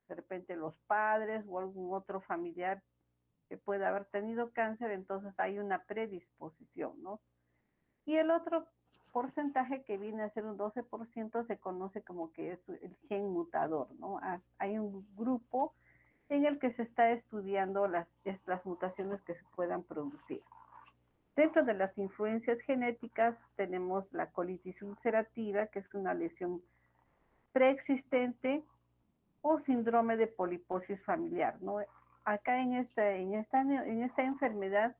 de repente los padres o algún otro familiar que pueda haber tenido cáncer, entonces hay una predisposición, ¿no? Y el otro porcentaje que viene a ser un 12% se conoce como que es el gen mutador, ¿no? Hay un grupo en el que se está estudiando las mutaciones que se puedan producir. Dentro de las influencias genéticas tenemos la colitis ulcerativa, que es una lesión preexistente o síndrome de poliposis familiar, ¿no? Acá en esta enfermedad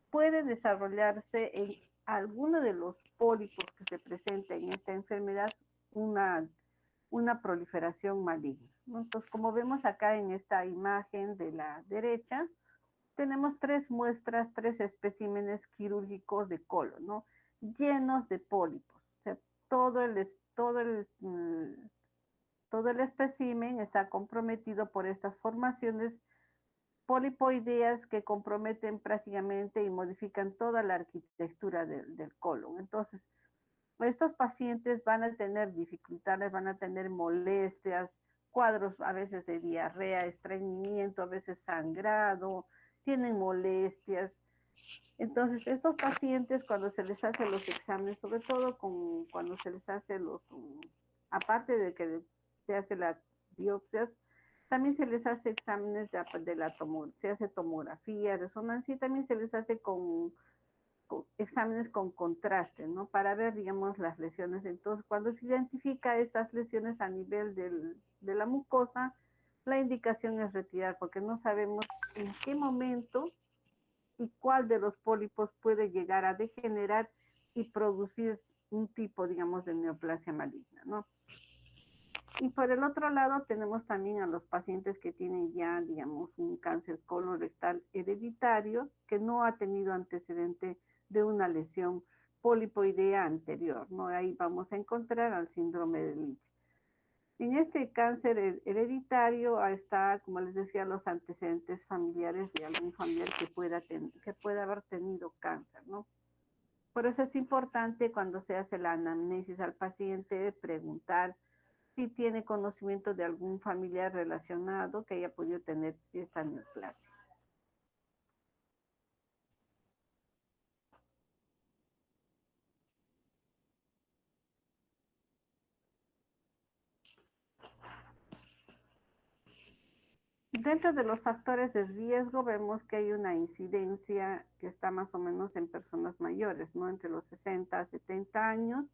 puede desarrollarse en alguno de los pólipos que se presenta en esta enfermedad una, una proliferación maligna, ¿no? Entonces, como vemos acá en esta imagen de la derecha, tenemos tres muestras, tres especímenes quirúrgicos de colon, ¿no? Llenos de pólipos. O sea, todo el, todo el, todo el espécimen está comprometido por estas formaciones polipoideas que comprometen prácticamente y modifican toda la arquitectura del colon. Entonces, estos pacientes van a tener dificultades, van a tener molestias, cuadros a veces de diarrea, estreñimiento, a veces sangrado, tienen molestias. Entonces, estos pacientes cuando se les hace los exámenes, sobre todo cuando se les hace aparte de que se hace las biopsias, también se les hace exámenes se hace tomografía, resonancia y también se les hace con exámenes con contraste, ¿no? Para ver, digamos, las lesiones. Entonces, cuando se identifica estas lesiones a nivel de la mucosa, la indicación es retirar, porque no sabemos en qué momento y cuál de los pólipos puede llegar a degenerar y producir un tipo, digamos, de neoplasia maligna, ¿no? Y por el otro lado tenemos también a los pacientes que tienen ya, digamos, un cáncer colorectal hereditario que no ha tenido antecedente de una lesión polipoidea anterior, ¿no? Ahí vamos a encontrar al síndrome de Lynch. En este cáncer hereditario está, como les decía, los antecedentes familiares de algún familiar que pueda haber tenido cáncer, ¿no? Por eso es importante cuando se hace la anamnesis al paciente preguntar si tiene conocimiento de algún familiar relacionado que haya podido tener esta neoplasia. Dentro de los factores de riesgo vemos que hay una incidencia que está más o menos en personas mayores, ¿no? Entre los 60 a 70 años,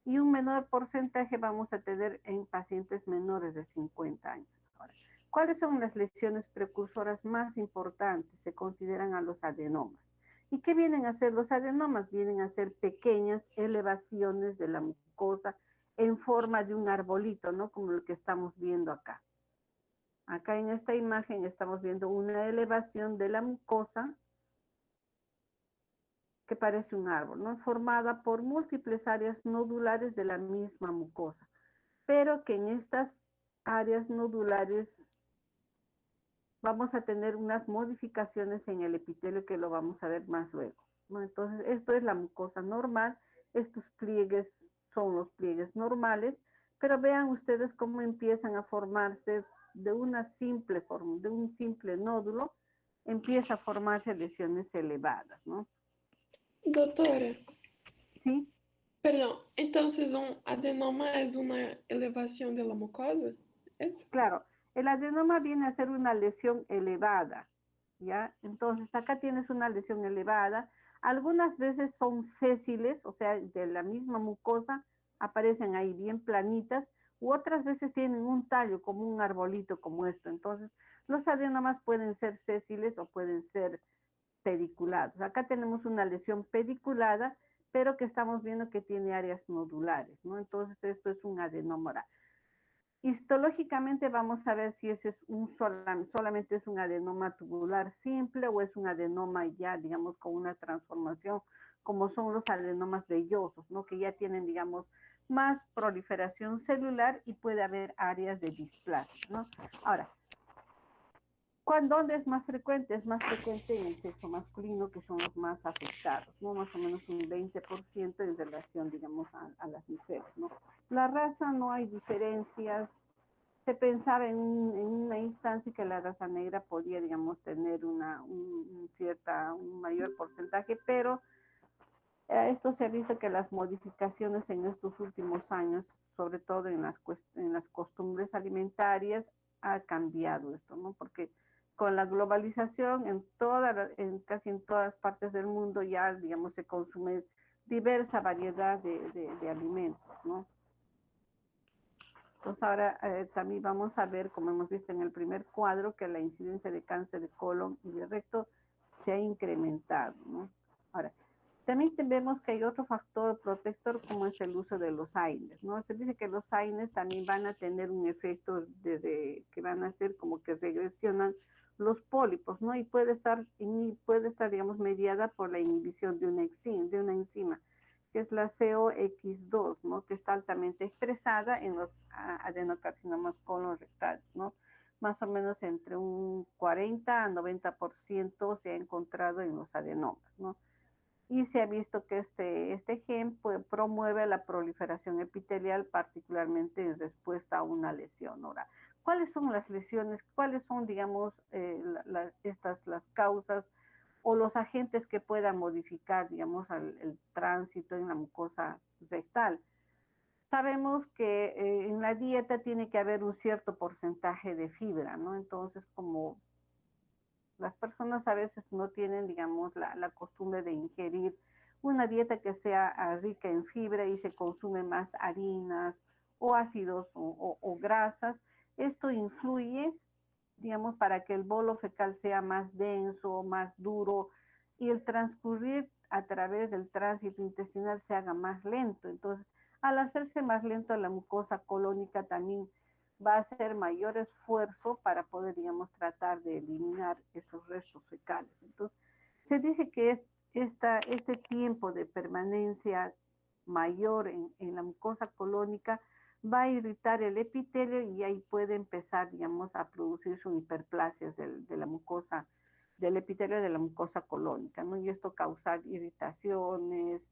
y un menor porcentaje vamos a tener en pacientes menores de 50 años. Ahora, ¿cuáles son las lesiones precursoras más importantes? Se consideran a los adenomas. ¿Y qué vienen a ser los adenomas? Vienen a ser pequeñas elevaciones de la mucosa en forma de un arbolito, ¿no? Como lo que estamos viendo acá. Acá en esta imagen estamos viendo una elevación de la mucosa que parece un árbol, ¿no? Formada por múltiples áreas nodulares de la misma mucosa, pero que en estas áreas nodulares vamos a tener unas modificaciones en el epitelio que lo vamos a ver más luego, ¿no? Entonces, esto es la mucosa normal, estos pliegues son los pliegues normales, pero vean ustedes cómo empiezan a formarse de una simple forma, de un simple nódulo, empieza a formarse lesiones elevadas, ¿no? Doutora, ¿Sí? perdão, então um adenoma é uma elevação da mucosa? Isso? Claro, el adenoma viene a ser una lesión elevada, ¿ya? Entonces, acá tienes una lesión elevada. Algunas veces son sésiles, o sea, de la misma mucosa, aparecen ahí bien planitas, u otras veces tienen un tallo, como un arbolito como esto. Entonces, los adenomas pueden ser sésiles o pueden ser pediculados. Acá tenemos una lesión pediculada, pero que estamos viendo que tiene áreas nodulares, ¿no? Entonces, esto es un adenoma. Histológicamente vamos a ver si ese es solamente es un adenoma tubular simple o es un adenoma ya, digamos, con una transformación, como son los adenomas vellosos, ¿no? Que ya tienen, digamos, más proliferación celular y puede haber áreas de displasia, ¿no? Ahora, ¿dónde es más frecuente? Es más frecuente en el sexo masculino, que son los más afectados, ¿no? Más o menos un 20% en relación, digamos, a las mujeres, ¿no? La raza no hay diferencias, se pensaba en una instancia que la raza negra podía, digamos, tener un mayor porcentaje, pero esto se ha visto que las modificaciones en estos últimos años, sobre todo en las costumbres alimentarias, ha cambiado esto, ¿no? Porque con la globalización casi en todas partes del mundo ya, digamos, se consume diversa variedad de alimentos, ¿no? Entonces ahora también vamos a ver, como hemos visto en el primer cuadro, que la incidencia de cáncer de colon y de recto se ha incrementado, ¿no? Ahora, también vemos que hay otro factor protector como es el uso de los AINES, ¿no? Se dice que los AINES también van a tener un efecto que van a ser como que regresionan los pólipos, ¿no? Puede estar, digamos, mediada por la inhibición de una enzima que es la COX2, ¿no? Que está altamente expresada en los adenocarcinomas colorectales, ¿no? Más o menos entre un 40 a 90% se ha encontrado en los adenomas, ¿no? Y se ha visto que este gen promueve la proliferación epitelial, particularmente en respuesta a una lesión. Ahora, ¿cuáles son las lesiones? ¿Cuáles son, digamos, las causas o los agentes que puedan modificar, digamos, el tránsito en la mucosa rectal? Sabemos que en la dieta tiene que haber un cierto porcentaje de fibra, ¿no? Entonces, como las personas a veces no tienen, digamos, la costumbre de ingerir una dieta que sea rica en fibra y se consume más harinas o ácidos o grasas, esto influye, digamos, para que el bolo fecal sea más denso, más duro y el transcurrir a través del tránsito intestinal se haga más lento. Entonces, al hacerse más lento, la mucosa colónica también va a hacer mayor esfuerzo para poder, digamos, tratar de eliminar esos restos fecales. Entonces, se dice que este tiempo de permanencia mayor en la mucosa colónica va a irritar el epitelio y ahí puede empezar, digamos, a producirse una hiperplasia de la mucosa, del epitelio de la mucosa colónica, ¿no? Y esto causar irritaciones,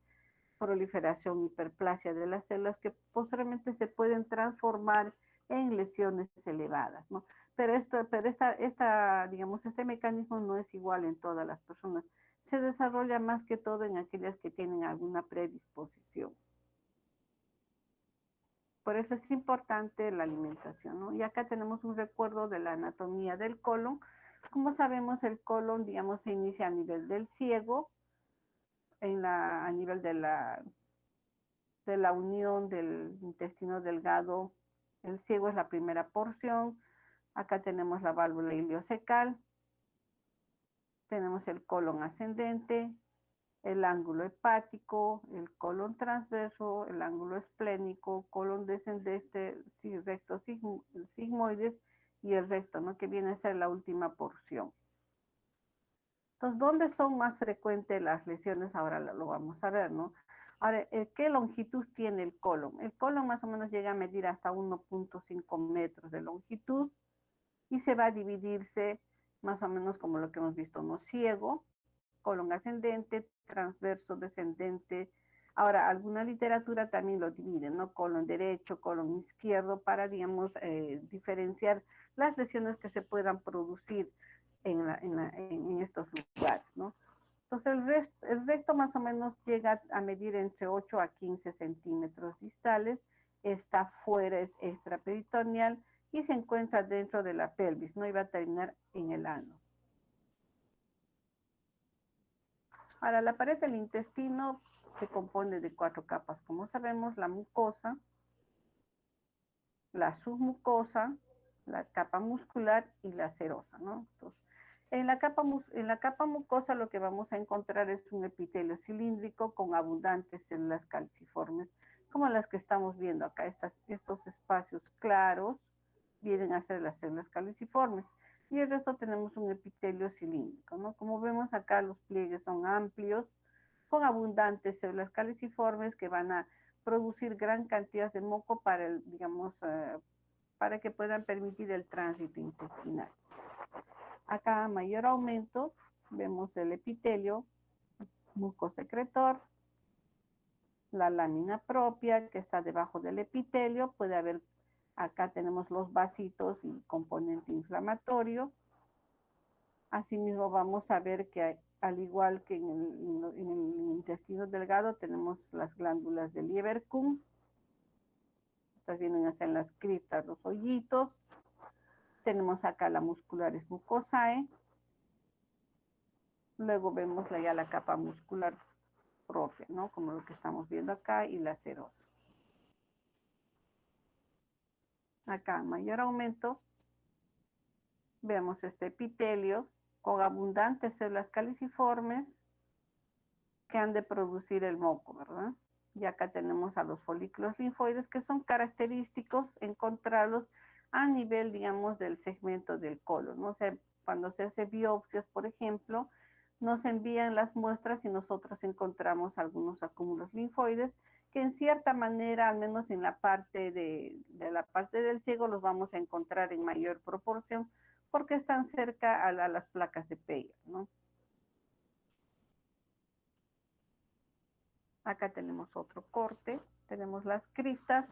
proliferación, hiperplasia de las células que posteriormente se pueden transformar en lesiones elevadas, ¿no? Digamos, este mecanismo no es igual en todas las personas. Se desarrolla más que todo en aquellas que tienen alguna predisposición. Por eso es importante la alimentación, ¿no? Y acá tenemos un recuerdo de la anatomía del colon. Como sabemos, el colon, digamos, se inicia a nivel del ciego, a nivel de la unión del intestino delgado. El ciego es la primera porción. Acá tenemos la válvula ileocecal, tenemos el colon ascendente, el ángulo hepático, el colon transverso, el ángulo esplénico, colon descendente, recto sigmoides y el recto, ¿no? Que viene a ser la última porción. Entonces, ¿dónde son más frecuentes las lesiones? Ahora lo vamos a ver, ¿no? Ahora, ¿qué longitud tiene el colon? El colon más o menos llega a medir hasta 1.5 metros de longitud y se va a dividirse más o menos como lo que hemos visto, ¿no? Ciego, colon ascendente, transverso, descendente. Ahora, alguna literatura también lo divide, ¿no? Colon derecho, colon izquierdo, para, digamos, diferenciar las lesiones que se puedan producir en estos lugares, ¿no? Entonces, el recto más o menos llega a medir entre 8 a 15 centímetros distales, está fuera, es extraperitoneal y se encuentra dentro de la pelvis, no iba a terminar en el ano. Ahora, la pared del intestino se compone de 4 capas, como sabemos, la mucosa, la submucosa, la capa muscular y la serosa, ¿no? Entonces, en la capa mucosa lo que vamos a encontrar es un epitelio cilíndrico con abundantes células calciformes, como las que estamos viendo acá. Estos espacios claros vienen a ser las células calciformes. Y el resto tenemos un epitelio cilíndrico, ¿no? Como vemos acá, los pliegues son amplios, con abundantes células calciformes que van a producir gran cantidad de moco digamos, para que puedan permitir el tránsito intestinal. Acá, a mayor aumento, vemos el epitelio mucosecretor, la lámina propia que está debajo del epitelio, puede haber Acá tenemos los vasitos y componente inflamatorio. Asimismo, vamos a ver que al igual que en el intestino delgado, tenemos las glándulas de Lieberkühn. Estas vienen a ser las criptas, los hoyitos. Tenemos acá la muscularis mucosae. Luego vemos ya la capa muscular propia, ¿no? Como lo que estamos viendo acá, y la serosa. Acá, mayor aumento, vemos este epitelio con abundantes células caliciformes que han de producir el moco, ¿verdad? Y acá tenemos a los folículos linfoides, que son característicos encontrarlos a nivel, digamos, del segmento del colon, ¿no? O sea, cuando se hace biopsias, por ejemplo, nos envían las muestras y nosotros encontramos algunos acúmulos linfoides que en cierta manera, al menos en la parte de la parte del ciego, los vamos a encontrar en mayor proporción porque están cerca a las placas de Peyer, ¿no? Acá tenemos otro corte, tenemos las cristas,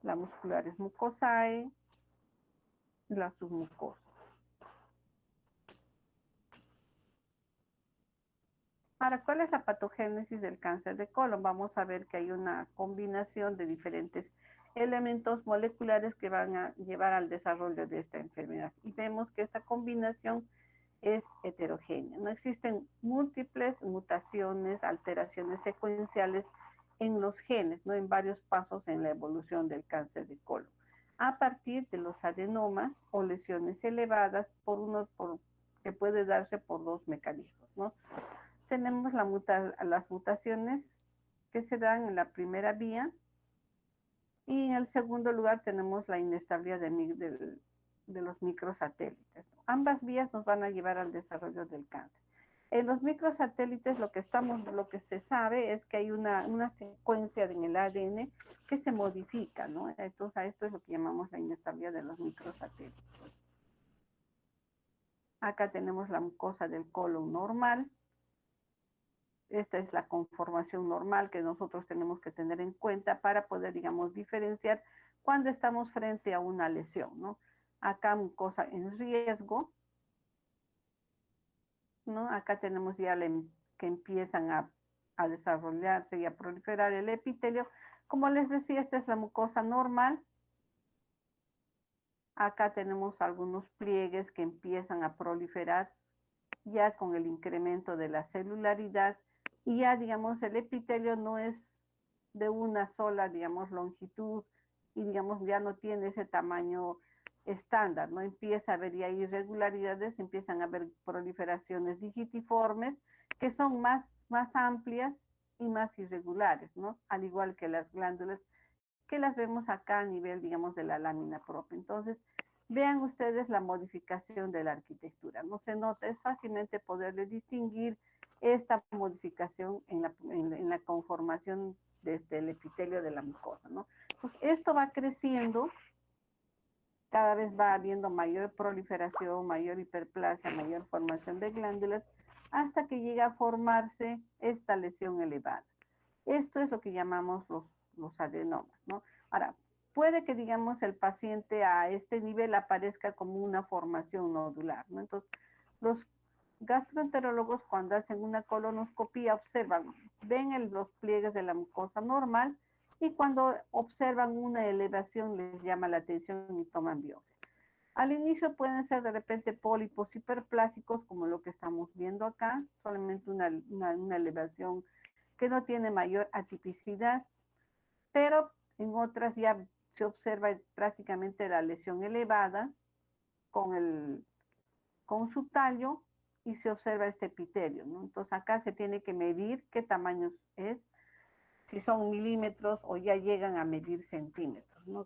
la muscularis mucosae, la submucosa. Ahora, ¿cuál es la patogénesis del cáncer de colon? Vamos a ver que hay una combinación de diferentes elementos moleculares que van a llevar al desarrollo de esta enfermedad. Y vemos que esta combinación es heterogénea. No existen múltiples mutaciones, alteraciones secuenciales en los genes, ¿no? En varios pasos en la evolución del cáncer de colon, a partir de los adenomas o lesiones elevadas que puede darse por dos mecanismos, ¿no? Tenemos las mutaciones que se dan en la primera vía, y en el segundo lugar tenemos la inestabilidad de los microsatélites. Ambas vías nos van a llevar al desarrollo del cáncer. En los microsatélites lo que se sabe es que hay una secuencia en el ADN que se modifica, ¿no? Entonces, esto es lo que llamamos la inestabilidad de los microsatélites. Acá tenemos la mucosa del colon normal. Esta es la conformación normal que nosotros tenemos que tener en cuenta para poder, digamos, diferenciar cuando estamos frente a una lesión, ¿no? Acá mucosa en riesgo, ¿no? Acá tenemos ya que empiezan a desarrollarse y a proliferar el epitelio. Como les decía, esta es la mucosa normal. Acá tenemos algunos pliegues que empiezan a proliferar ya con el incremento de la celularidad, y ya, digamos, el epitelio no es de una sola, digamos, longitud, y, digamos, ya no tiene ese tamaño estándar, ¿no? Empieza a haber ya irregularidades, empiezan a haber proliferaciones digitiformes que son más amplias y más irregulares, ¿no? Al igual que las glándulas que las vemos acá a nivel, digamos, de la lámina propia. Entonces, vean ustedes la modificación de la arquitectura. No se nota, es fácilmente poderle distinguir esta modificación en la conformación desde el epitelio de la mucosa, ¿no? Pues esto va creciendo, cada vez va habiendo mayor proliferación, mayor hiperplasia, mayor formación de glándulas, hasta que llega a formarse esta lesión elevada. Esto es lo que llamamos los adenomas, ¿no? Ahora, puede que, digamos, el paciente a este nivel aparezca como una formación nodular, ¿no? Entonces, los gastroenterólogos, cuando hacen una colonoscopia, observan, ven los pliegues de la mucosa normal, y cuando observan una elevación les llama la atención y toman biopsia. Al inicio pueden ser de repente pólipos hiperplásicos, como lo que estamos viendo acá, solamente una elevación que no tiene mayor atipicidad, pero en otras ya se observa prácticamente la lesión elevada con su tallo, y se observa este epitelio, ¿no? Entonces acá se tiene que medir qué tamaño es, si son milímetros o ya llegan a medir centímetros, ¿no?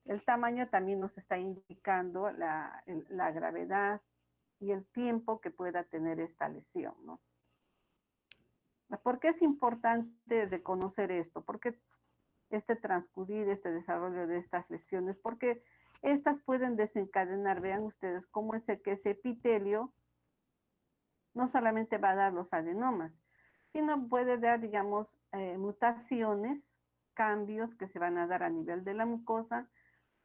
El tamaño también nos está indicando la gravedad y el tiempo que pueda tener esta lesión, ¿no? ¿Por qué es importante reconocer esto? ¿Por qué transcurrir, este desarrollo de estas lesiones? Porque estas pueden desencadenar, vean ustedes cómo es que ese epitelio no solamente va a dar los adenomas, sino puede dar, digamos, mutaciones, cambios que se van a dar a nivel de la mucosa,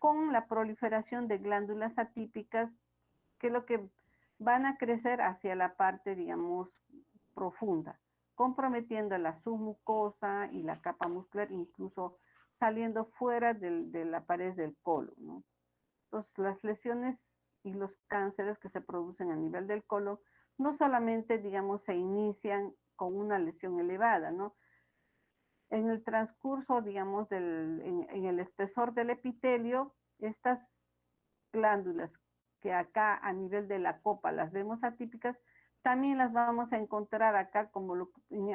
con la proliferación de glándulas atípicas, que es lo que van a crecer hacia la parte, digamos, profunda, comprometiendo la submucosa y la capa muscular, incluso saliendo fuera de la pared del colon, ¿no? Entonces, las lesiones y los cánceres que se producen a nivel del colon no solamente, digamos, se inician con una lesión elevada, ¿no? En el transcurso, digamos, en el espesor del epitelio, estas glándulas que acá a nivel de la copa las vemos atípicas, también las vamos a encontrar acá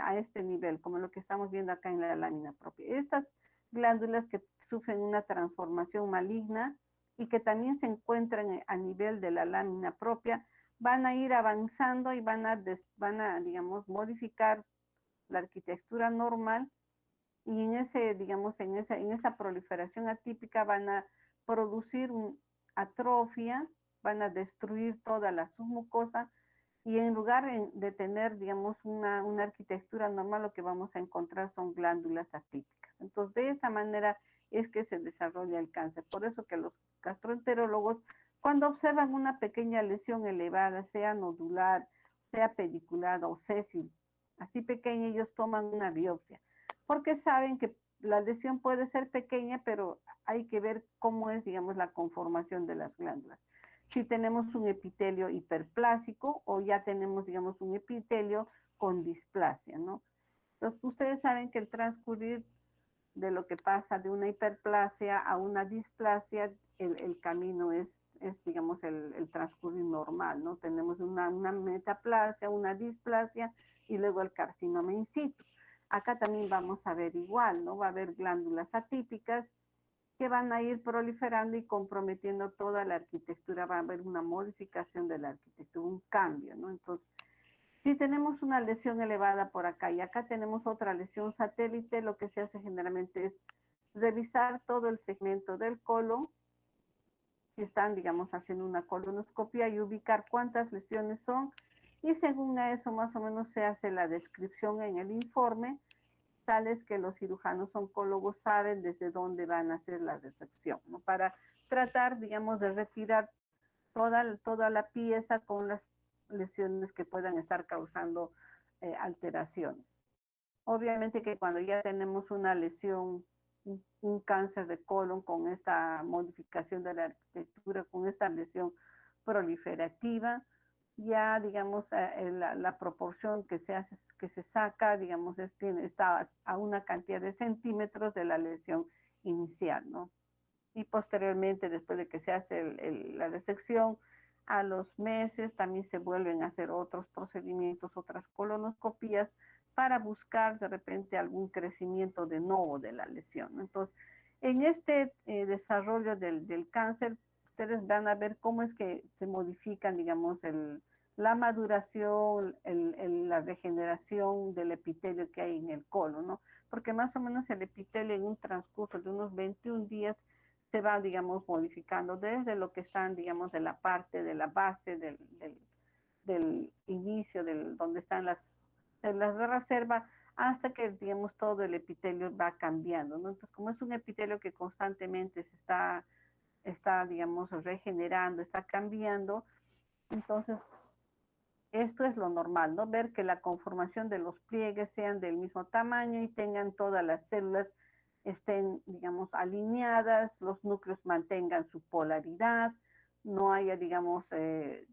a este nivel, como lo que estamos viendo acá en la lámina propia. Estas glándulas que sufren una transformación maligna y que también se encuentran a nivel de la lámina propia, van a ir avanzando y van a digamos, modificar la arquitectura normal, y en ese, digamos, en esa proliferación atípica van a producir atrofia, van a destruir toda la submucosa, y en lugar de tener, digamos, una arquitectura normal, lo que vamos a encontrar son glándulas atípicas. Entonces, de esa manera es que se desarrolla el cáncer. Por eso que los gastroenterólogos, cuando observan una pequeña lesión elevada, sea nodular, sea pediculada o sésil, así pequeña, ellos toman una biopsia, porque saben que la lesión puede ser pequeña, pero hay que ver cómo es, digamos, la conformación de las glándulas. Si tenemos un epitelio hiperplásico o ya tenemos, digamos, un epitelio con displasia, ¿no? Entonces, ustedes saben que el transcurrir de lo que pasa de una hiperplasia a una displasia, el camino es digamos, el transcurrir normal, ¿no? Tenemos una metaplasia, una displasia y luego el carcinoma in situ. Acá también vamos a ver igual, ¿no? Va a haber glándulas atípicas que van a ir proliferando y comprometiendo toda la arquitectura. Va a haber una modificación de la arquitectura, un cambio, ¿no? Entonces, si tenemos una lesión elevada por acá y acá tenemos otra lesión satélite, lo que se hace generalmente es revisar todo el segmento del colon, si están, digamos, haciendo una colonoscopia, y ubicar cuántas lesiones son, y según eso más o menos se hace la descripción en el informe, tales que los cirujanos oncólogos saben desde dónde van a hacer la resección, ¿no? Para tratar, digamos, de retirar toda la pieza con las lesiones que puedan estar causando alteraciones. Obviamente que cuando ya tenemos una lesión, un cáncer de colon con esta modificación de la arquitectura, con esta lesión proliferativa, ya digamos la proporción que se saca, digamos, está a una cantidad de centímetros de la lesión inicial, ¿no? Y posteriormente, después de que se hace la resección, a los meses también se vuelven a hacer otros procedimientos, otras colonoscopías, para buscar de repente algún crecimiento de nuevo de la lesión. Entonces, en este desarrollo del cáncer, ustedes van a ver cómo es que se modifican, digamos, la maduración, la regeneración del epitelio que hay en el colon, ¿no? Porque más o menos el epitelio en un transcurso de unos 21 días se va, digamos, modificando desde lo que están, digamos, de la parte de la base del inicio, donde están las de reserva, hasta que, digamos, todo el epitelio va cambiando, ¿no? Entonces, como es un epitelio que constantemente está, digamos, regenerando, está cambiando, entonces esto es lo normal, ¿no? Ver que la conformación de los pliegues sean del mismo tamaño y tengan todas las células, estén, digamos, alineadas, los núcleos mantengan su polaridad, no haya, digamos,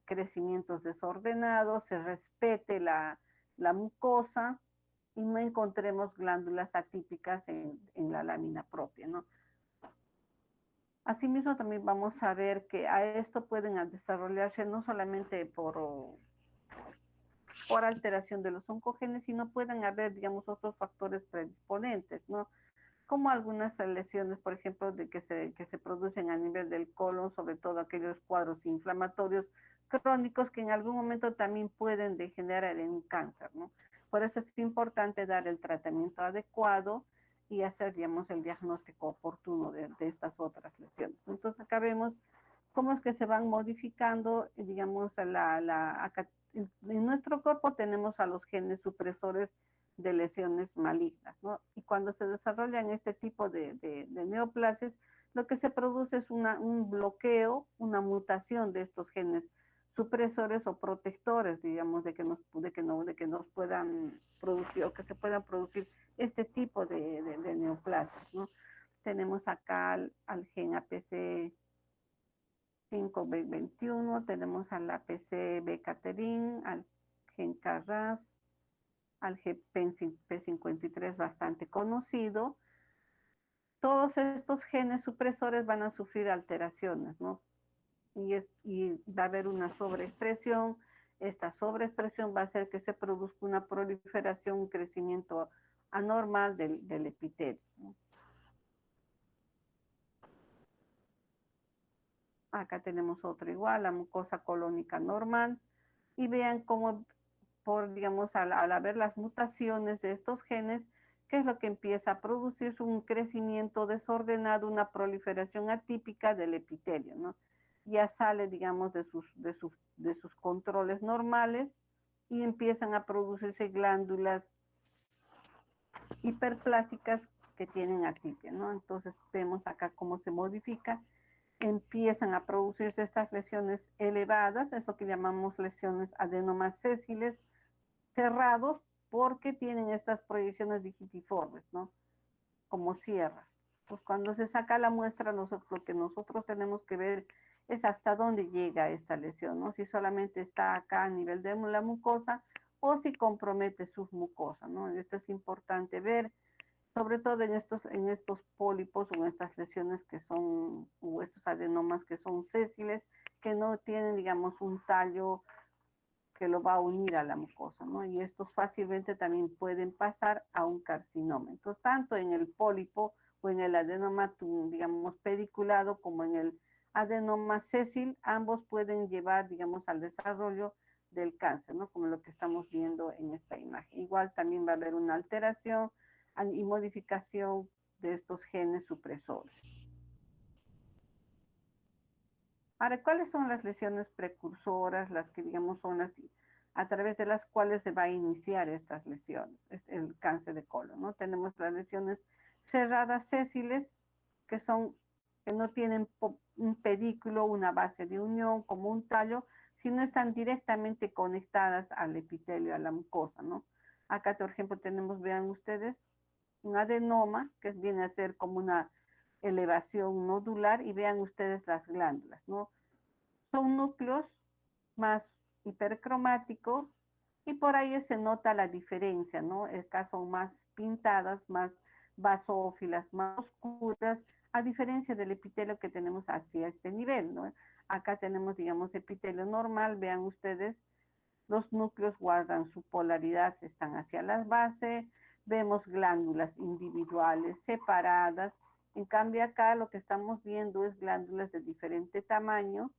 crecimientos desordenados, se respete la mucosa y no encontremos glándulas atípicas en la lámina propia, ¿no? Asimismo, también vamos a ver que a esto pueden desarrollarse no solamente por alteración de los oncogenes, sino pueden haber, digamos, otros factores predisponentes, ¿no? Como algunas lesiones, por ejemplo, que se producen a nivel del colon, sobre todo aquellos cuadros inflamatorios crónicos que en algún momento también pueden degenerar en un cáncer, ¿no? Por eso es importante dar el tratamiento adecuado y hacer, digamos, el diagnóstico oportuno de estas otras lesiones. Entonces, acá vemos cómo es que se van modificando, digamos, en nuestro cuerpo tenemos a los genes supresores de lesiones malignas, ¿no? Y cuando se desarrollan este tipo de neoplasias, lo que se produce es un bloqueo, una mutación de estos genes supresores o protectores, digamos, de que nos puedan producir o que se puedan producir este tipo de neoplasias, ¿no? Tenemos acá al gen APC 5B21, tenemos al APC B-caterin, al gen KRAS, al gen P53 bastante conocido. Todos estos genes supresores van a sufrir alteraciones, ¿no? Y va a haber una sobreexpresión. Esta sobreexpresión va a hacer que se produzca una proliferación, un crecimiento anormal del epitelio, ¿no? Acá tenemos otro igual, la mucosa colónica normal. Y vean cómo, digamos, al haber las mutaciones de estos genes, ¿qué es lo que empieza a producirse? Un crecimiento desordenado, una proliferación atípica del epitelio, ¿no? Ya sale, digamos, de sus controles normales y empiezan a producirse glándulas hiperplásicas que tienen atipia, ¿no? Entonces vemos acá cómo se modifica. Empiezan a producirse estas lesiones elevadas, es lo que llamamos lesiones adenomas sésiles cerrados, porque tienen estas proyecciones digitiformes, ¿no? Como sierras. Pues cuando se saca la muestra, lo que nosotros tenemos que ver es hasta dónde llega esta lesión, ¿no? Si solamente está acá a nivel de la mucosa o si compromete submucosa, ¿no? Esto es importante ver, sobre todo en estos pólipos o en estas lesiones que son, o estos adenomas que son sésiles, que no tienen, digamos, un tallo que lo va a unir a la mucosa, ¿no? Y estos fácilmente también pueden pasar a un carcinoma. Entonces, tanto en el pólipo o en el adenoma, digamos, pediculado, como en el adenoma sésil, ambos pueden llevar, digamos, al desarrollo del cáncer, ¿no? Como lo que estamos viendo en esta imagen. Igual también va a haber una alteración y modificación de estos genes supresores. Ahora, ¿cuáles son las lesiones precursoras, las que, digamos, son las a través de las cuales se va a iniciar estas lesiones, el cáncer de colon, ¿no? Tenemos las lesiones cerradas sésiles, que no tienen un pedículo, una base de unión, como un tallo, sino están directamente conectadas al epitelio, a la mucosa, ¿no? Acá, por ejemplo, tenemos, vean ustedes, un adenoma, que viene a ser como una elevación nodular, y vean ustedes las glándulas, ¿no? Son núcleos más hipercromáticos y por ahí se nota la diferencia, ¿no? Estas son más pintadas, más basófilas, más oscuras, a diferencia del epitelio que tenemos hacia este nivel, ¿no? Acá tenemos, digamos, epitelio normal, vean ustedes, los núcleos guardan su polaridad, están hacia las bases, vemos glándulas individuales separadas. En cambio acá lo que estamos viendo es glándulas de diferente tamaño,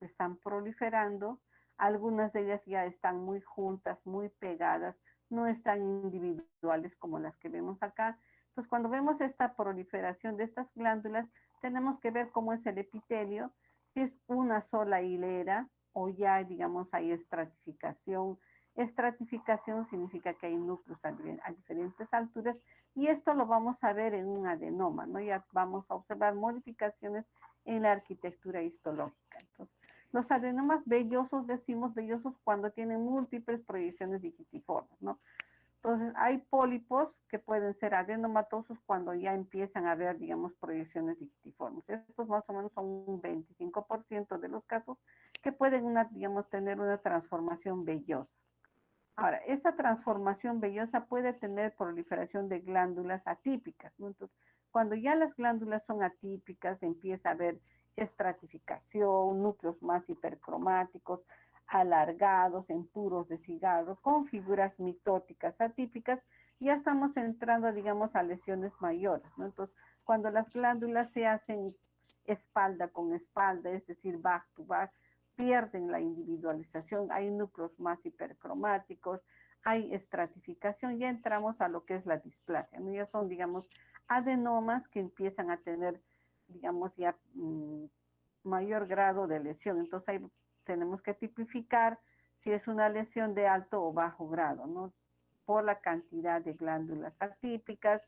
están proliferando, algunas de ellas ya están muy juntas, muy pegadas, no están individuales como las que vemos acá. Entonces, cuando vemos esta proliferación de estas glándulas, tenemos que ver cómo es el epitelio, si es una sola hilera o ya, digamos, hay estratificación. Estratificación significa que hay núcleos a diferentes alturas y esto lo vamos a ver en un adenoma, ¿no? Ya vamos a observar modificaciones en la arquitectura histológica. Entonces, los adenomas vellosos, decimos vellosos cuando tienen múltiples proyecciones digitiformes, ¿no? Entonces, hay pólipos que pueden ser adenomatosos cuando ya empiezan a haber, digamos, proyecciones digitiformes. Estos más o menos son un 25% de los casos que pueden, digamos, tener una transformación vellosa. Ahora, esta transformación vellosa puede tener proliferación de glándulas atípicas, ¿no? Entonces, cuando ya las glándulas son atípicas, empieza a haber estratificación, núcleos más hipercromáticos, alargados, en puros de cigarro, con figuras mitóticas atípicas, ya estamos entrando, digamos, a lesiones mayores, ¿no? Entonces, cuando las glándulas se hacen espalda con espalda, es decir, back to back, pierden la individualización, hay núcleos más hipercromáticos, hay estratificación, ya entramos a lo que es la displasia, ¿no? Ya son, digamos, adenomas que empiezan a tener, digamos, ya mayor grado de lesión. Entonces ahí tenemos que tipificar si es una lesión de alto o bajo grado, ¿no? Por la cantidad de glándulas atípicas,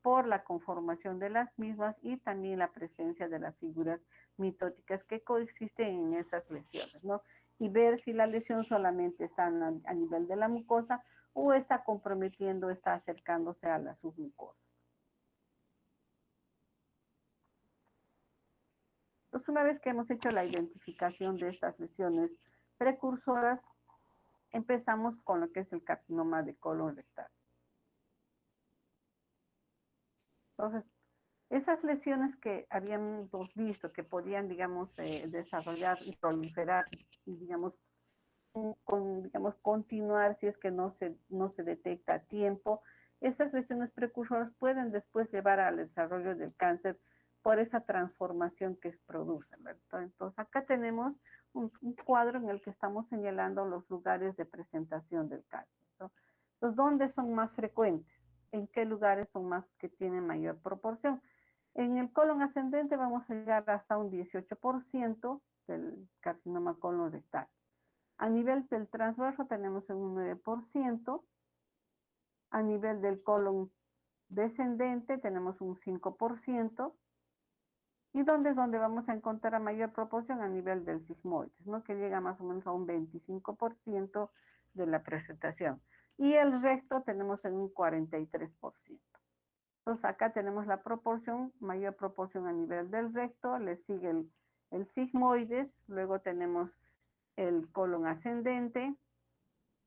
por la conformación de las mismas y también la presencia de las figuras mitóticas que coexisten en esas lesiones, ¿no? Y ver si la lesión solamente está a nivel de la mucosa o está comprometiendo, está acercándose a la submucosa. Entonces, una vez que hemos hecho la identificación de estas lesiones precursoras, empezamos con lo que es el carcinoma de colon rectal. Entonces, esas lesiones que habíamos visto que podían, digamos, desarrollar y proliferar y, digamos, continuar si es que no se detecta a tiempo, esas lesiones precursoras pueden después llevar al desarrollo del cáncer por esa transformación que producen, ¿verdad? Entonces, acá tenemos un cuadro en el que estamos señalando los lugares de presentación del cáncer, ¿no? Entonces, ¿dónde son más frecuentes? ¿En qué lugares son más que tienen mayor proporción? En el colon ascendente vamos a llegar hasta un 18% del carcinoma colon rectal. A nivel del transverso tenemos un 9%. A nivel del colon descendente tenemos un 5%. ¿Y dónde es donde vamos a encontrar a mayor proporción? A nivel del sigmoides, ¿no? Que llega más o menos a un 25% de la presentación. Y el recto tenemos en un 43%. Entonces acá tenemos la proporción, mayor proporción a nivel del recto, le sigue el sigmoides, luego tenemos el colon ascendente,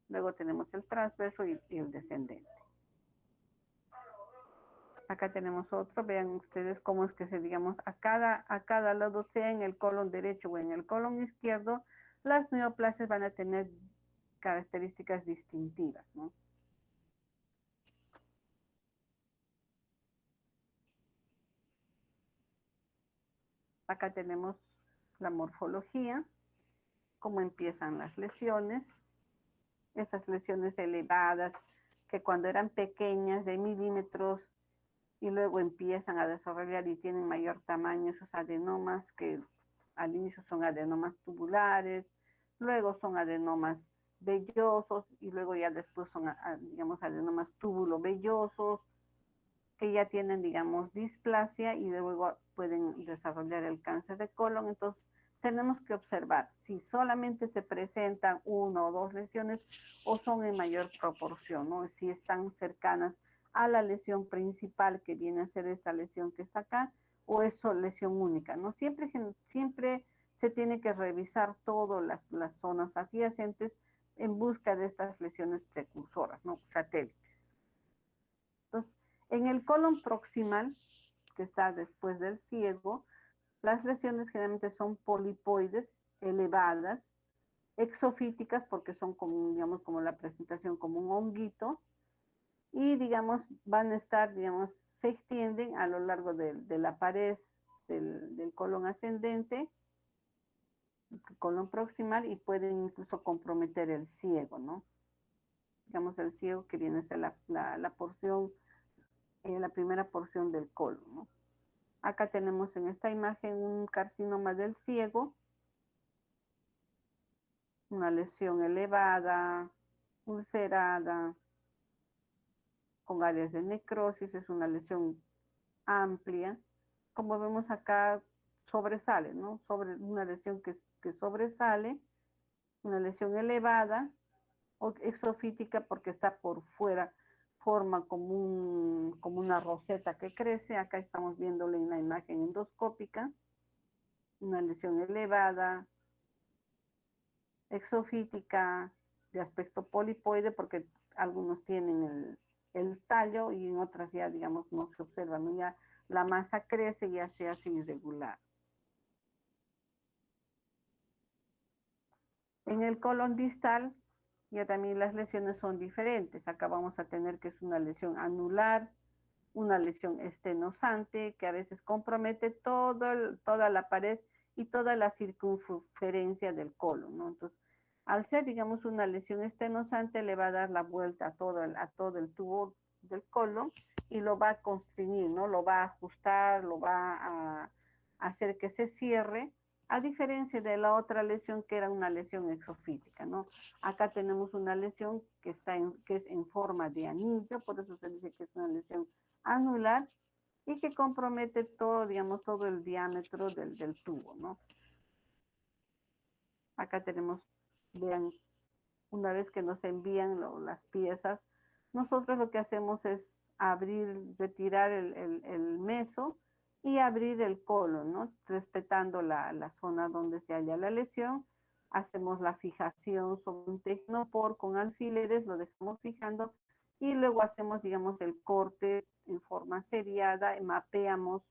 luego tenemos el transverso y el descendente. Acá tenemos otro, vean ustedes cómo es que se, digamos, a cada lado, sea en el colon derecho o en el colon izquierdo, las neoplasias van a tener características distintivas, ¿no? Acá tenemos la morfología, cómo empiezan las lesiones, esas lesiones elevadas que cuando eran pequeñas de milímetros y luego empiezan a desarrollar y tienen mayor tamaño esos adenomas que al inicio son adenomas tubulares, luego son adenomas vellosos y luego ya después son, digamos, adenomas túbulo-vellosos que ya tienen, digamos, displasia y luego pueden desarrollar el cáncer de colon. Entonces, tenemos que observar si solamente se presentan una o dos lesiones o son en mayor proporción, ¿no? Si están cercanas a la lesión principal que viene a ser esta lesión que está acá o es lesión única, ¿no? Siempre se tiene que revisar todas las zonas adyacentes en busca de estas lesiones precursoras, ¿no? Satélites. Entonces, en el colon proximal, que está después del ciego, las lesiones generalmente son polipoides, elevadas, exofíticas, porque son como, digamos, como la presentación como un honguito, y, digamos, van a estar, digamos, se extienden a lo largo de la pared del colon ascendente, colon proximal, y pueden incluso comprometer el ciego, ¿no? Digamos, el ciego que viene a ser la porción, la primera porción del colon, ¿no? Acá tenemos en esta imagen un carcinoma del ciego, una lesión elevada, ulcerada, con áreas de necrosis, es una lesión amplia. Como vemos acá, sobresale, ¿no? Sobre una lesión que sobresale, una lesión elevada o exofítica porque está por fuera, forma como una roseta que crece. Acá estamos viéndolo en la imagen endoscópica, una lesión elevada, exofítica, de aspecto polipoide, porque algunos tienen el tallo y en otras ya, digamos, no se observa, ¿no? Ya la masa crece y ya se hace irregular. En el colon distal ya también las lesiones son diferentes. Acá vamos a tener que es una lesión anular, una lesión estenosante que a veces compromete toda la pared y toda la circunferencia del colon, ¿no? Entonces, al ser, digamos, una lesión estenosante, le va a dar la vuelta a todo el tubo del colon y lo va a constreñir, ¿no? Lo va a ajustar, lo va a hacer que se cierre, a diferencia de la otra lesión que era una lesión exofítica, ¿no? Acá tenemos una lesión que es en forma de anillo, por eso se dice que es una lesión anular y que compromete todo, digamos, todo el diámetro del tubo, ¿no? Acá tenemos, vean, una vez que nos envían las piezas, nosotros lo que hacemos es abrir, retirar el meso y abrir el colon, ¿no? Respetando la zona donde se halla la lesión. Hacemos la fijación sobre un tecnopor con alfileres, lo dejamos fijando y luego hacemos, digamos, el corte en forma seriada, mapeamos,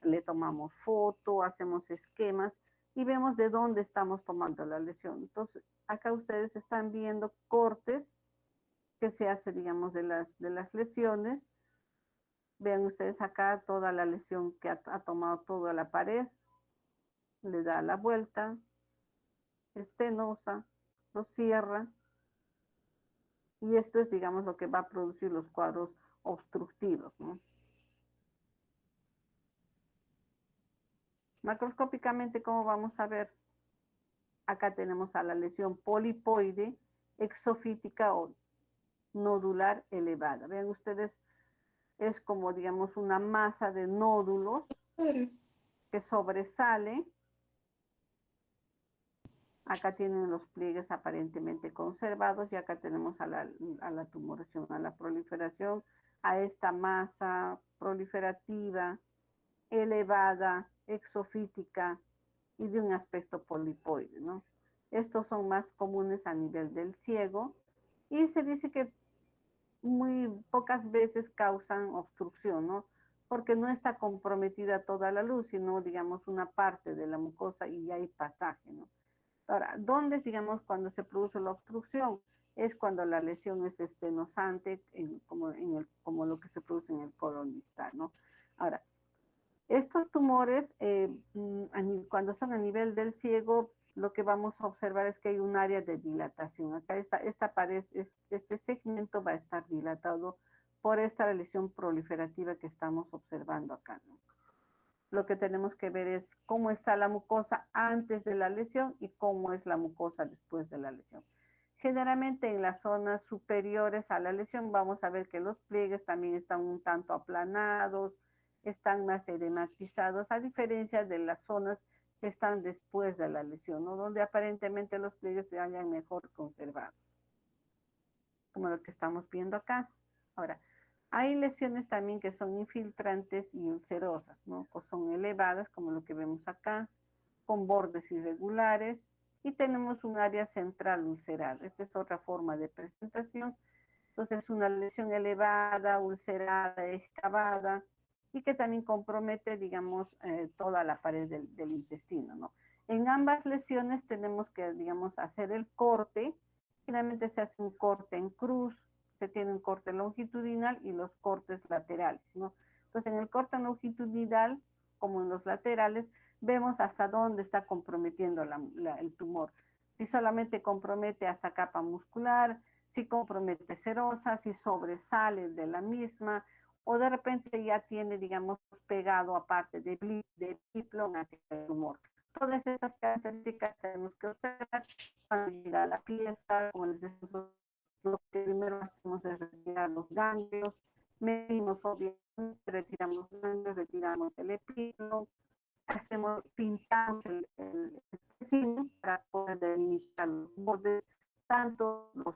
le tomamos foto, hacemos esquemas y vemos de dónde estamos tomando la lesión. Entonces, acá ustedes están viendo cortes que se hace, digamos, de las lesiones. Vean ustedes acá toda la lesión que ha tomado toda la pared, le da la vuelta, estenosa, lo cierra, y esto es, digamos, lo que va a producir los cuadros obstructivos, ¿no? Macroscópicamente, ¿cómo vamos a ver? Acá tenemos a la lesión polipoide, exofítica o nodular elevada. Vean ustedes, es como, digamos, una masa de nódulos que sobresale. Acá tienen los pliegues aparentemente conservados y acá tenemos a la tumoración, a la proliferación, a esta masa proliferativa elevada, exofítica y de un aspecto polipoide, ¿no? Estos son más comunes a nivel del ciego y se dice que muy pocas veces causan obstrucción, ¿no? Porque no está comprometida toda la luz, sino, digamos, una parte de la mucosa y hay pasaje, ¿no? Ahora, ¿dónde, digamos, cuando se produce la obstrucción? Es cuando la lesión es estenosante, como lo que se produce en el colon distal, ¿no? Ahora, estos tumores, cuando son a nivel del ciego, lo que vamos a observar es que hay un área de dilatación. Acá esta pared, este segmento va a estar dilatado por esta lesión proliferativa que estamos observando acá, ¿no? Lo que tenemos que ver es cómo está la mucosa antes de la lesión y cómo es la mucosa después de la lesión. Generalmente en las zonas superiores a la lesión vamos a ver que los pliegues también están un tanto aplanados, están más edematizados, a diferencia de las zonas que están después de la lesión, ¿no? Donde aparentemente los pliegues se hayan mejor conservados, como lo que estamos viendo acá. Ahora, hay lesiones también que son infiltrantes y ulcerosas, ¿no? O son elevadas, como lo que vemos acá, con bordes irregulares, y tenemos un área central ulcerada. Esta es otra forma de presentación. Entonces, una lesión elevada, ulcerada, excavada, y que también compromete, digamos, toda la pared del intestino, ¿no? En ambas lesiones tenemos que, digamos, hacer el corte. Finalmente se hace un corte en cruz, se tiene un corte longitudinal y los cortes laterales, ¿no? Entonces, en el corte longitudinal, como en los laterales, vemos hasta dónde está comprometiendo el tumor. Si solamente compromete hasta capa muscular, si compromete serosa, si sobresale de la misma, o de repente ya tiene, digamos, pegado aparte de biplón hacia el tumor. Todas esas características tenemos que observar cuando llega la pieza. Como les decimos, lo que primero hacemos es retirar los ganglios, medimos obviamente, retiramos los ganglios, retiramos el epílogo, pintamos el tecido para poder delimitar los bordes, tanto los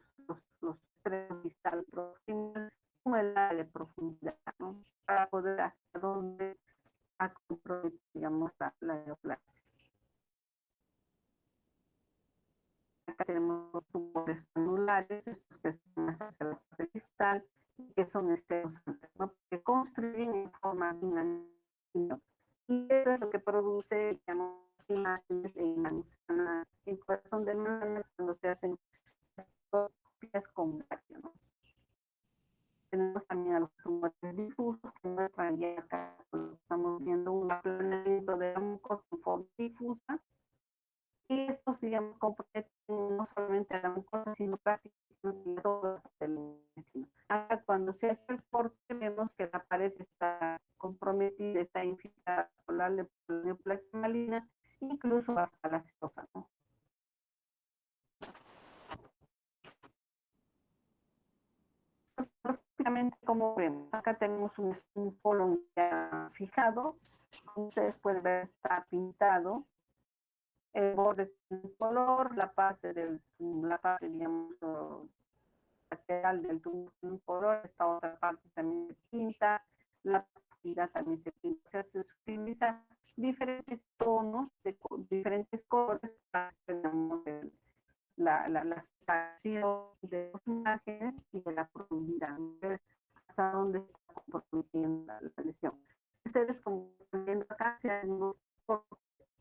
extremos distal próximos como el área de profundidad, ¿no? Para poder hasta dónde a comprometer, digamos, la neoplasia. Acá tenemos los tumores anulares, estos que están más hacia la parte distal, que son esterosantes, ¿no? Que construyen en forma de una niña. Y eso es lo que produce, digamos, imágenes en manzana, en corazón de manzana, cuando se hacen copias con radio, ¿no? Tenemos también a los tumores difusos, que muestran ya acá, estamos viendo un aplanamiento de la mucosa en forma difusa, y estos, digamos, comprometen no solamente a la mucosa, sino prácticamente todo el intestino. Acá, cuando se hace el corte, vemos que la pared está comprometida, está infiltrada por la neoplasia maligna, incluso hasta la serosa, ¿no? Básicamente, como vemos, acá tenemos un colon ya fijado. Como ustedes pueden ver, está pintado. El borde tiene color, la parte, digamos, lateral del tubo tiene un color, esta otra parte también se pinta, la partida también se pinta. O sea, se utiliza diferentes tonos, diferentes colores para hacer, digamos, la separación de las imágenes y de la profundidad, ¿no? Hasta dónde está comprometiendo la lesión. Ustedes, como están viendo acá, se han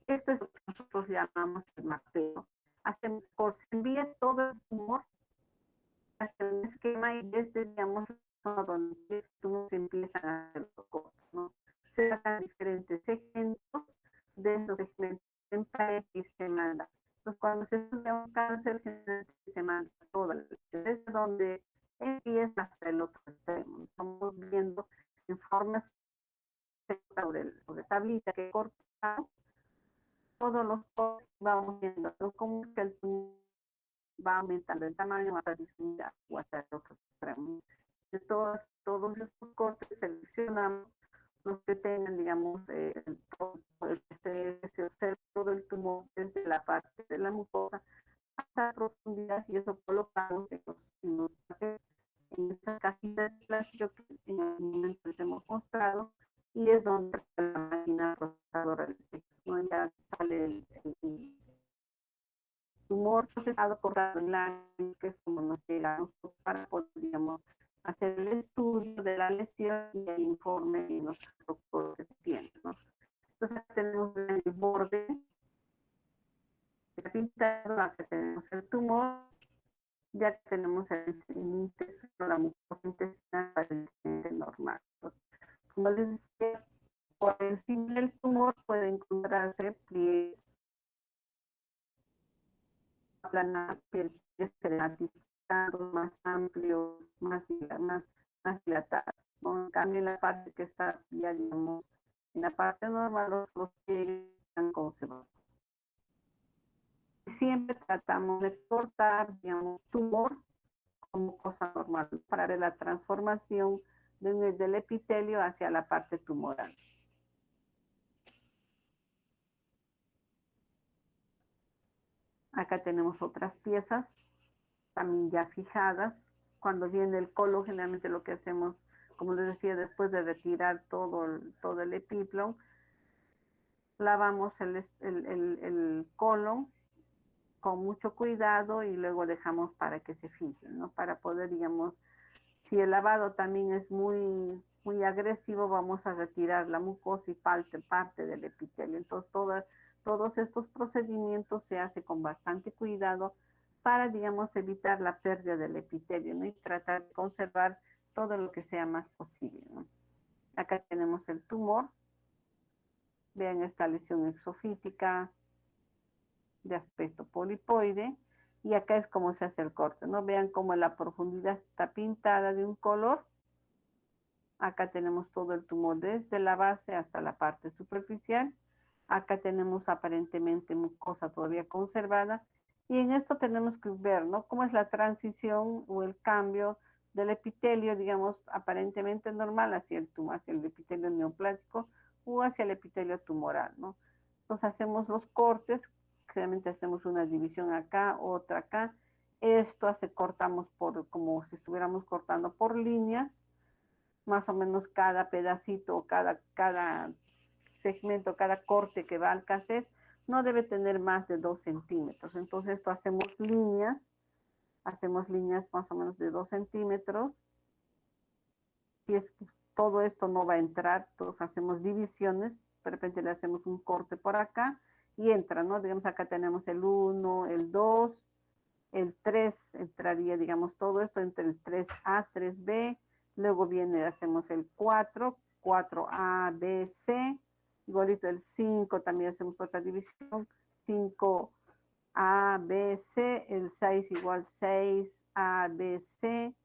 esto es lo que nosotros llamamos el mapeo. Hacemos, se envía todo el tumor hacia un esquema y desde, digamos, donde los tumores empiezan a hacer los cortes, ¿no? Se sacan diferentes segmentos, de esos segmentos y se manda. Entonces, cuando se estudia un cáncer, se manda toda desde donde empieza hasta el otro extremo. Estamos viendo en formas sobre tablita que cortamos todos los cortes, vamos viendo cómo es que el tumor va aumentando el tamaño hasta disminuir o hasta el otro extremo. De todos estos cortes seleccionamos los que tengan, digamos, se observa todo el tumor desde la parte de la mucosa hasta la profundidad y eso colocamos en esas cajitas de plástico que en algún momento les hemos mostrado y es donde la máquina procesadora ya sale el tumor procesado por la que es como nos llega para poder, digamos, hacer el estudio de la lesión y el informe y los protocolos que tienen, ¿no? Entonces tenemos el borde, está pintado, acá tenemos el tumor, ya que tenemos el intestino, la mucosa intestinal aparentemente normal. Entonces, como les decía, por encima del tumor puede encontrarse pliegues plana, piel esquematizado, más amplio, más dilatado, ¿no? En cambio, en la parte que está, ya digamos, en la parte normal, los pliegues están conservados. Siempre tratamos de cortar, digamos, tumor como cosa normal para ver la transformación del epitelio hacia la parte tumoral. Acá tenemos otras piezas también ya fijadas. Cuando viene el colon, generalmente lo que hacemos, como les decía, después de retirar todo el epiplon, lavamos el colon con mucho cuidado y luego dejamos para que se fije, ¿no? Para poder, digamos, si el lavado también es muy agresivo, vamos a retirar la mucosa y parte del epitelio. Entonces, todos estos procedimientos se hacen con bastante cuidado para, digamos, evitar la pérdida del epitelio, ¿no? Y tratar de conservar todo lo que sea más posible, ¿no? Acá tenemos el tumor. Vean esta lesión exofítica de aspecto polipoide. Y acá es como se hace el corte, ¿no? Vean cómo la profundidad está pintada de un color. Acá tenemos todo el tumor desde la base hasta la parte superficial. Acá tenemos aparentemente mucosa todavía conservada. Y en esto tenemos que ver, ¿no? Cómo es la transición o el cambio del epitelio, digamos, aparentemente normal hacia el epitelio neoplásico o hacia el epitelio tumoral, ¿no? Entonces hacemos los cortes, generalmente hacemos una división acá, otra acá. Esto cortamos como si estuviéramos cortando por líneas, más o menos cada pedacito, cada segmento, cada corte que va al cassette, no debe tener más de 2 centímetros. Entonces esto hacemos líneas más o menos de 2 centímetros. Si es que todo esto no va a entrar, entonces hacemos divisiones, de repente le hacemos un corte por acá y entra, ¿no? Digamos acá tenemos el 1, el 2, el 3, entraría, digamos, todo esto entre el 3A, 3B, luego viene, hacemos el 4, 4A, B, C, igualito el 5, también hacemos otra división, 5A, B, C, el 6 igual 6A, B, C,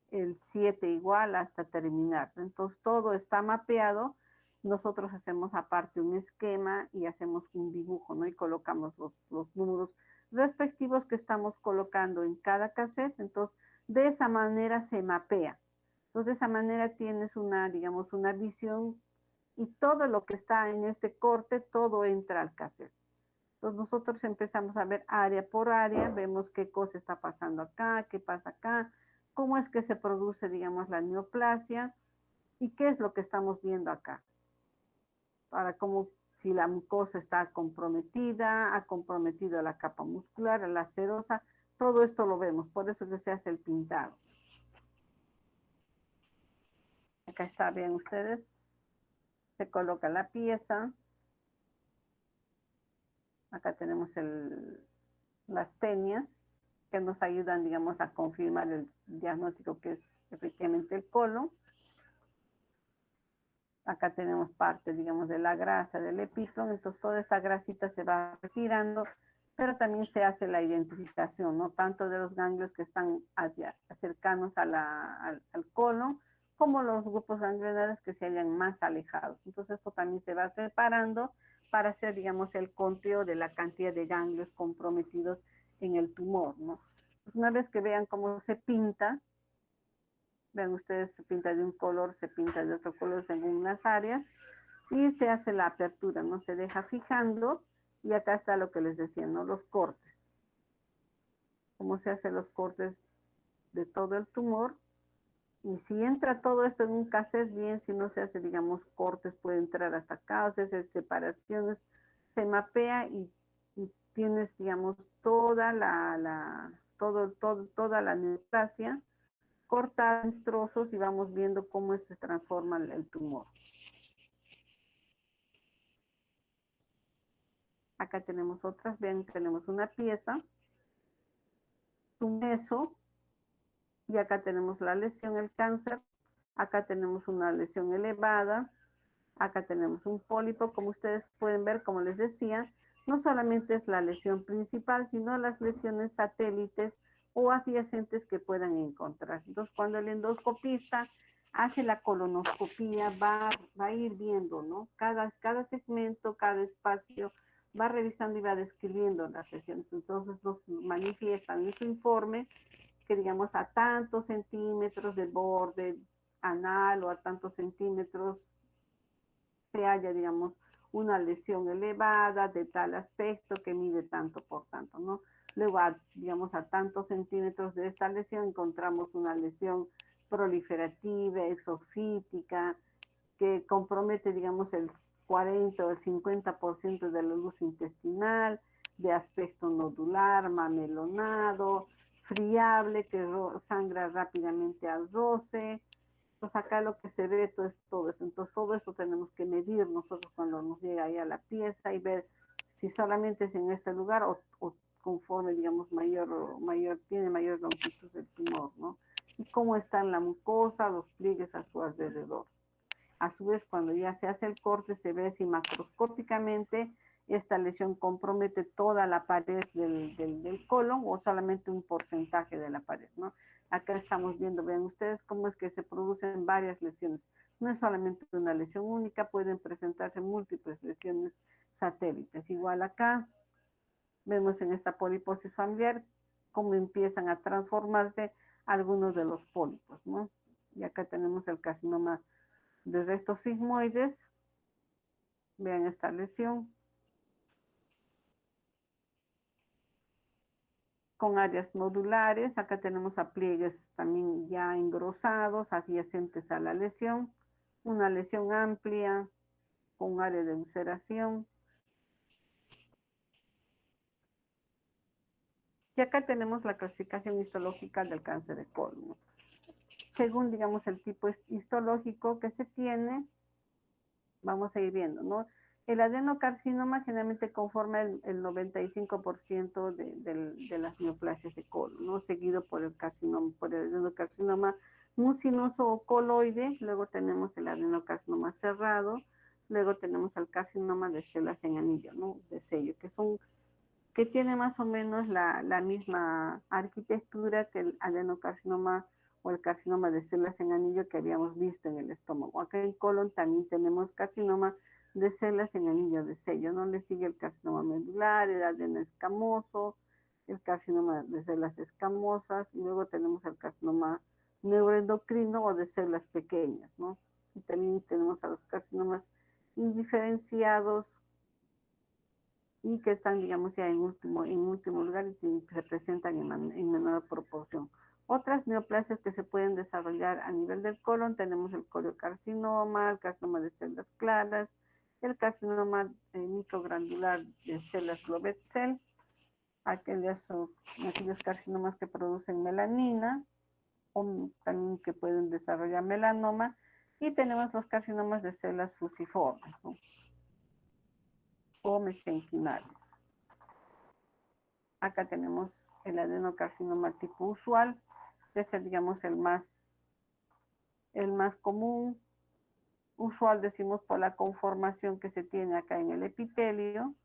el 7 igual hasta terminar. Entonces todo está mapeado. Nosotros hacemos aparte un esquema y hacemos un dibujo, ¿no? Y colocamos los números respectivos que estamos colocando en cada cassette. Entonces, de esa manera se mapea. Entonces, de esa manera tienes una, digamos, una visión y todo lo que está en este corte, todo entra al cassette. Entonces nosotros empezamos a ver área por área, vemos qué cosa está pasando acá, qué pasa acá, cómo es que se produce, digamos, la neoplasia y qué es lo que estamos viendo acá. Para cómo, si la mucosa está comprometida, ha comprometido la capa muscular, la serosa, todo esto lo vemos, por eso que se hace el pintado. Acá está, vean ustedes, se coloca la pieza. Acá tenemos las tenias que nos ayudan, digamos, a confirmar el diagnóstico que es efectivamente el colon. Acá tenemos parte, digamos, de la grasa del epítome, entonces toda esta grasita se va retirando, pero también se hace la identificación, no tanto de los ganglios que están cercanos a al colon, como los grupos ganglionares que se hallan más alejados. Entonces esto también se va separando para hacer, digamos, el conteo de la cantidad de ganglios comprometidos en el tumor, ¿no? Una vez que vean cómo se pinta, vean ustedes, se pinta de un color, se pinta de otro color según unas áreas y se hace la apertura, ¿no? Se deja fijando y acá está lo que les decía, ¿no? Los cortes. Cómo se hacen los cortes de todo el tumor. Y si entra todo esto en un cassette, bien, si no se hace, digamos, cortes, puede entrar hasta acá, o sea, se separaciones, se mapea y tienes, digamos, toda toda la neoplasia cortada en trozos y vamos viendo cómo se transforma el tumor. Acá tenemos otras, ven, tenemos una pieza, un meso, y acá tenemos la lesión, el cáncer, acá tenemos una lesión elevada, acá tenemos un pólipo, como ustedes pueden ver, como les decía, no solamente es la lesión principal, sino las lesiones satélites o adyacentes que puedan encontrar. Entonces, cuando el endoscopista hace la colonoscopía, va a ir viendo, ¿no? Cada segmento, cada espacio, va revisando y va describiendo las lesiones. Entonces, nos manifiestan en su informe que, digamos, a tantos centímetros del borde anal o a tantos centímetros se haya, digamos, una lesión elevada de tal aspecto que mide tanto por tanto, ¿no? Luego, digamos, a tantos centímetros de esta lesión encontramos una lesión proliferativa, exofítica, que compromete, digamos, el 40 o el 50% de la luz intestinal, de aspecto nodular, mamelonado, friable, que sangra rápidamente al roce. Pues acá lo que se ve es todo eso. Entonces todo eso tenemos que medir nosotros cuando nos llega ahí a la pieza y ver si solamente es en este lugar o conforme, digamos, tiene mayor longitud del tumor, ¿no? Y cómo está en la mucosa, los pliegues a su alrededor. A su vez, cuando ya se hace el corte, se ve si macroscópicamente esta lesión compromete toda la pared del colon o solamente un porcentaje de la pared, ¿no? Acá estamos viendo, vean ustedes cómo es que se producen varias lesiones. No es solamente una lesión única, pueden presentarse múltiples lesiones satélites. Igual acá vemos en esta poliposis familiar cómo empiezan a transformarse algunos de los pólipos, ¿no? Y acá tenemos el carcinoma de restos sigmoides. Vean esta lesión con áreas nodulares. Acá tenemos a pliegues también ya engrosados, adyacentes a la lesión. Una lesión amplia con área de ulceración. Y acá tenemos la clasificación histológica del cáncer de colon. Según, digamos, el tipo histológico que se tiene, vamos a ir viendo, ¿no? El adenocarcinoma generalmente conforma el 95% de las neoplasias de colon, ¿no? Seguido por el adenocarcinoma mucinoso o coloide, luego tenemos el adenocarcinoma cerrado, luego tenemos el carcinoma de células en anillo, ¿no? De sello, que tiene más o menos la misma arquitectura que el adenocarcinoma o el carcinoma de células en anillo que habíamos visto en el estómago. Acá en colon también tenemos carcinoma de células en anillo de sello, ¿no? Le sigue el carcinoma medular, el adenoescamoso, el carcinoma de células escamosas, y luego tenemos el carcinoma neuroendocrino o de células pequeñas, ¿no? Y también tenemos a los carcinomas indiferenciados y que están, digamos, ya en último lugar y se presentan en menor proporción. Otras neoplasias que se pueden desarrollar a nivel del colon, tenemos el coliocarcinoma, el carcinoma de células claras, el carcinoma microgranular de células Goblet-Cell, aquellos carcinomas que producen melanina, o también que pueden desarrollar melanoma, y tenemos los carcinomas de células fusiformes, ¿no? O mesenquimales. Acá tenemos el adenocarcinoma tipo usual, que es, digamos, el más común. Usual decimos por la conformación que se tiene acá en el epitelio,